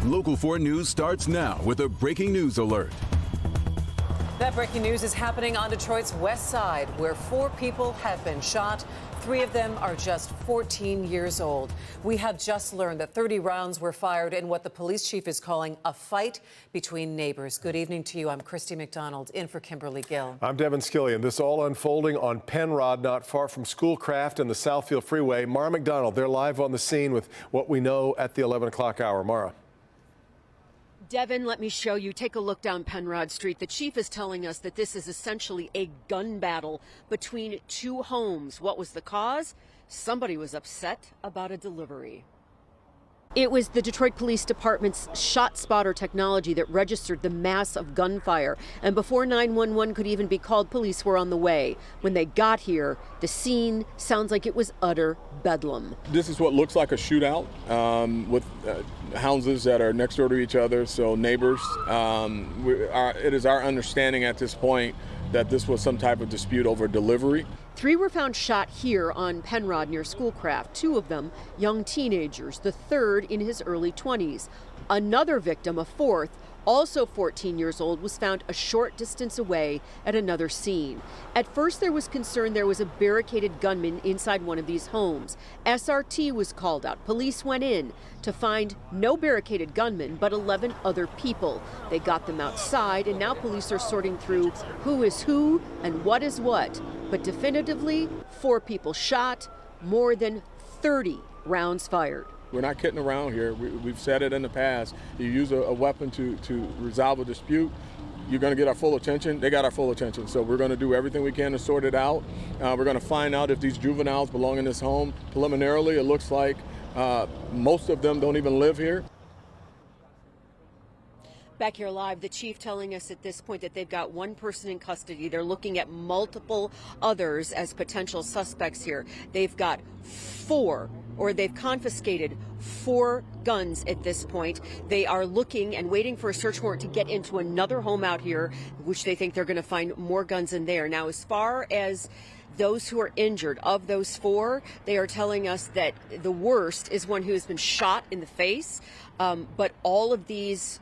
Local 4 News starts now with a breaking news alert. That breaking news is happening on Detroit's west side, where 4 people have been shot. 3 of them are just 14 years old. We have just learned that 30 rounds were fired in what the police chief is calling a fight between neighbors. Good evening to you. I'm Christy McDonald, in for Kimberly Gill. I'm Devin Skillian. This all unfolding on Penrod, not far from Schoolcraft and the Southfield Freeway. Mara McDonald, they're live on the scene with what we know at the 11 o'clock hour. Mara. Devin, let me show you. Take a look down Penrod Street. The chief is telling us that this is essentially a gun battle between 2 homes. What was the cause? Somebody was upset about a delivery. It was the Detroit Police Department's shot spotter technology that registered the mass of gunfire. And before 911 could even be called, police were on the way. When they got here, the scene sounds like it was utter bedlam. This is what looks like a shootout with houses that are next door to each other, so neighbors. It is our understanding at this point that this was some type of dispute over delivery. 3 were found shot here on Penrod near Schoolcraft, 2 of them young teenagers, the 3rd in his early 20s. Another victim, a 4th, also 14 years old, was found a short distance away at another scene. At first there was concern there was a barricaded gunman inside one of these homes. SRT was called out. Police went in to find no barricaded gunman, but 11 other people. They got them outside, and now police are sorting through who is who and what is what. But definitively, 4 people shot, more than 30 rounds fired. We're not kidding around here. We've said it in the past. You use a weapon to resolve a dispute, you're going to get our full attention. They got our full attention. So we're going to do everything we can to sort it out. We're going to find out if these juveniles belong in this home. Preliminarily, it looks like most of them don't even live here. Back here live, the chief telling us at this point that they've got 1 person in custody. They're looking at multiple others as potential suspects here. They've got 4, or they've confiscated 4 guns at this point. They are looking and waiting for a search warrant to get into another home out here, which they think they're going to find more guns in there. Now, as far as those who are injured, of those 4, they are telling us that the worst is one who has been shot in the face, but all of these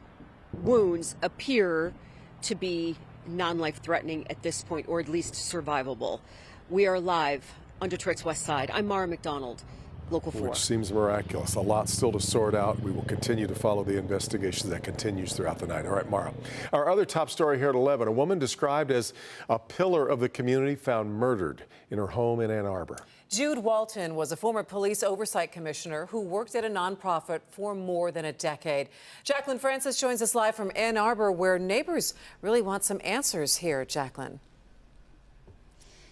wounds appear to be non-life-threatening at this point, or at least survivable. We are live on Detroit's west side. I'm Mara McDonald, Local 4. Which seems miraculous. A lot still to sort out. We will continue to follow the investigation that continues throughout the night. All right, Mara. Our other top story here at 11, a woman described as a pillar of the community found murdered in her home in Ann Arbor. Jude Walton was a former police oversight commissioner who worked at a nonprofit for more than a decade. Jacqueline Francis joins us live from Ann Arbor, where neighbors really want some answers here. Jacqueline.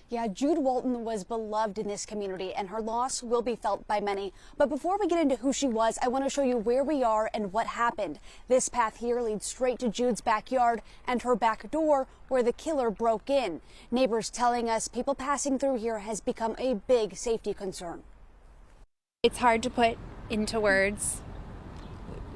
Yeah, Jude Walton was beloved in this community, and her loss will be felt by many. But before we get into who she was, I want to show you where we are and what happened. This path here leads straight to Jude's backyard and her back door, where the killer broke in. Neighbors telling us people passing through here has become a big safety concern. It's hard to put into words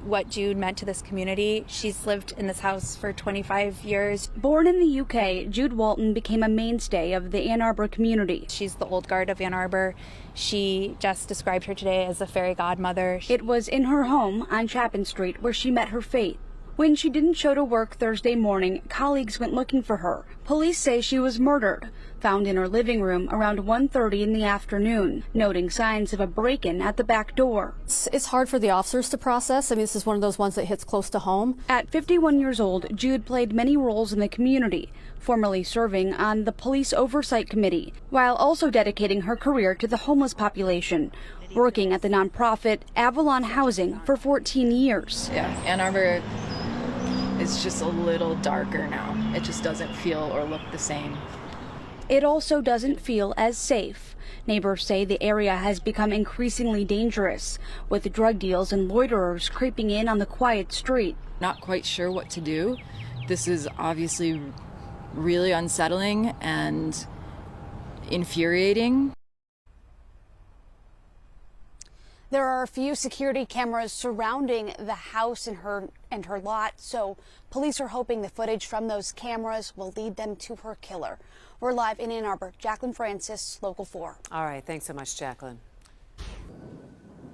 what Jude meant to this community. She's lived in this house for 25 years. Born in the UK, Jude Walton became a mainstay of the Ann Arbor community. She's the old guard of Ann Arbor. She just described her today as a fairy godmother. It was in her home on Chapin Street where she met her fate. When she didn't show to work Thursday morning, colleagues went looking for her. Police say she was murdered, found in her living room around 1:30 in the afternoon, noting signs of a break-in at the back door. It's hard for the officers to process. I mean, this is one of those ones that hits close to home. At 51 years old, Jude played many roles in the community, formerly serving on the Police Oversight Committee, while also dedicating her career to the homeless population, working at the nonprofit Avalon Housing for 14 years. Yeah, Ann Arbor is just a little darker now. It just doesn't feel or look the same. It also doesn't feel as safe. Neighbors say the area has become increasingly dangerous, with drug deals and loiterers creeping in on the quiet street. Not quite sure what to do. This is obviously really unsettling and infuriating. There are a few security cameras surrounding the house and her lot, so police are hoping the footage from those cameras will lead them to her killer. We're live in Ann Arbor. Jacqueline Francis, Local 4. All right, thanks so much, Jacqueline.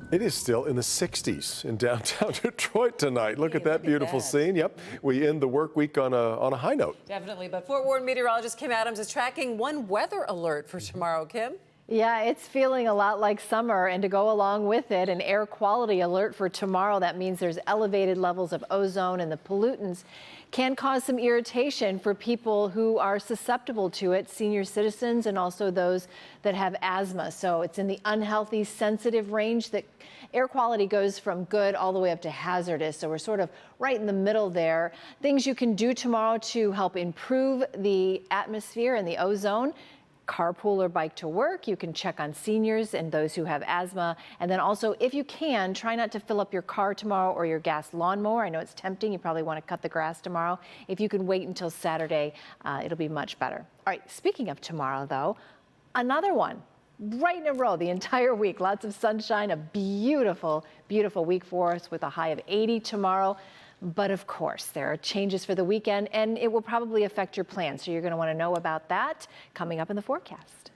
It is still in the 60s in downtown Detroit tonight. Look at that beautiful scene. Yep, we end the work week on a high note. Definitely, but Fort Worth meteorologist Kim Adams is tracking one weather alert for tomorrow. Kim? Yeah, it's feeling a lot like summer, and to go along with it, an air quality alert for tomorrow. That means there's elevated levels of ozone, and the pollutants can cause some irritation for people who are susceptible to it, senior citizens and also those that have asthma. So it's in the unhealthy, sensitive range that air quality goes from good all the way up to hazardous. So we're sort of right in the middle there. Things you can do tomorrow to help improve the atmosphere and the ozone: carpool or bike to work. You can check on seniors and those who have asthma. And then also, if you can, try not to fill up your car tomorrow or your gas lawnmower. I know it's tempting. You probably want to cut the grass tomorrow. If you can wait until Saturday, it'll be much better. All right, speaking of tomorrow, though, another one right in a row the entire week. Lots of sunshine, a beautiful, beautiful week for us with a high of 80 tomorrow. But of course, there are changes for the weekend, and it will probably affect your plans. So you're going to want to know about that coming up in the forecast.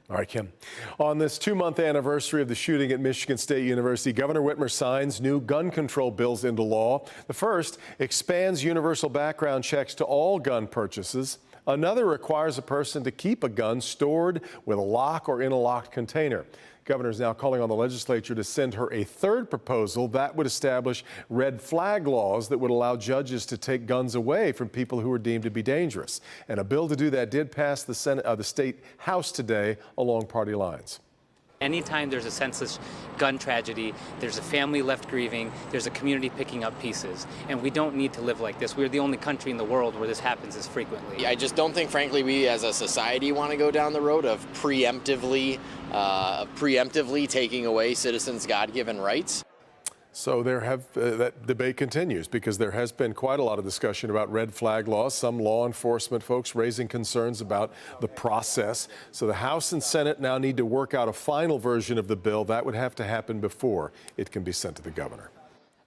All right, Kim. On this 2-month anniversary of the shooting at Michigan State University, Governor Whitmer signs new gun control bills into law. The first expands universal background checks to all gun purchases. Another requires a person to keep a gun stored with a lock or in a locked container. Governor is now calling on the legislature to send her a third proposal that would establish red flag laws that would allow judges to take guns away from people who are deemed to be dangerous. And a bill to do that did pass the State House today along party lines. Anytime there's a senseless gun tragedy, there's a family left grieving, there's a community picking up pieces. And we don't need to live like this. We're the only country in the world where this happens as frequently. I just don't think, frankly, we as a society want to go down the road of preemptively taking away citizens' God-given rights. So that debate continues because there has been quite a lot of discussion about red flag laws, some law enforcement folks raising concerns about the process. So the House and Senate now need to work out a final version of the bill. That would have to happen before it can be sent to the governor.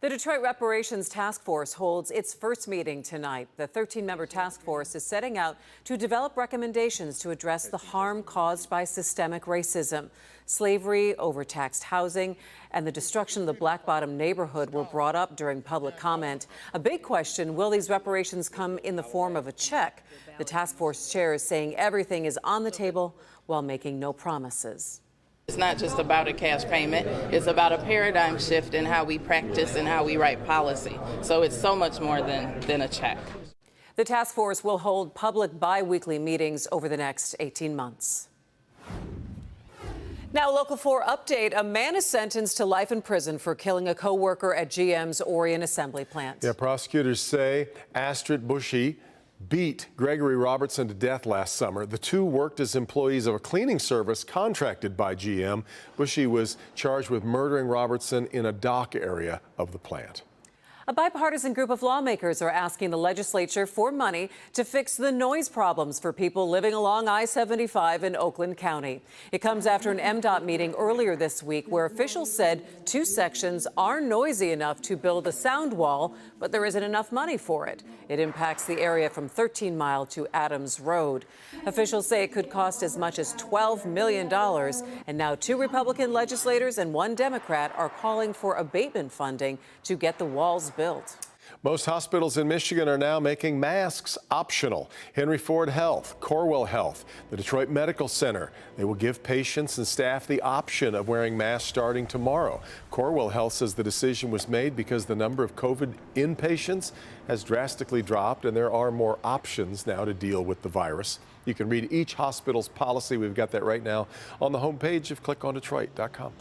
The Detroit Reparations Task Force holds its first meeting tonight. The 13-member task force is setting out to develop recommendations to address the harm caused by systemic racism. Slavery, overtaxed housing, and the destruction of the Black Bottom neighborhood were brought up during public comment. A big question: will these reparations come in the form of a check? The task force chair is saying everything is on the table while making no promises. It's not just about a cash payment. It's about a paradigm shift in how we practice and how we write policy. So it's so much more than a check. The task force will hold public bi-weekly meetings over the next 18 months. Now, Local 4 update. A man is sentenced to life in prison for killing a co-worker at GM's Orion assembly plant. Yeah, prosecutors say Astrid Bushy beat Gregory Robertson to death last summer. The two worked as employees of a cleaning service contracted by GM. Bushy was charged with murdering Robertson in a dock area of the plant. A bipartisan group of lawmakers are asking the legislature for money to fix the noise problems for people living along I-75 in Oakland County. It comes after an MDOT meeting earlier this week where officials said 2 sections are noisy enough to build a sound wall, but there isn't enough money for it. It impacts the area from 13 Mile to Adams Road. Officials say it could cost as much as $12 million, and now 2 Republican legislators and 1 Democrat are calling for abatement funding to get the walls built. Most hospitals in Michigan are now making masks optional. Henry Ford Health, Corewell Health, the Detroit Medical Center. They will give patients and staff the option of wearing masks starting tomorrow. Corewell Health says the decision was made because the number of COVID inpatients has drastically dropped and there are more options now to deal with the virus. You can read each hospital's policy. We've got that right now on the homepage of clickondetroit.com.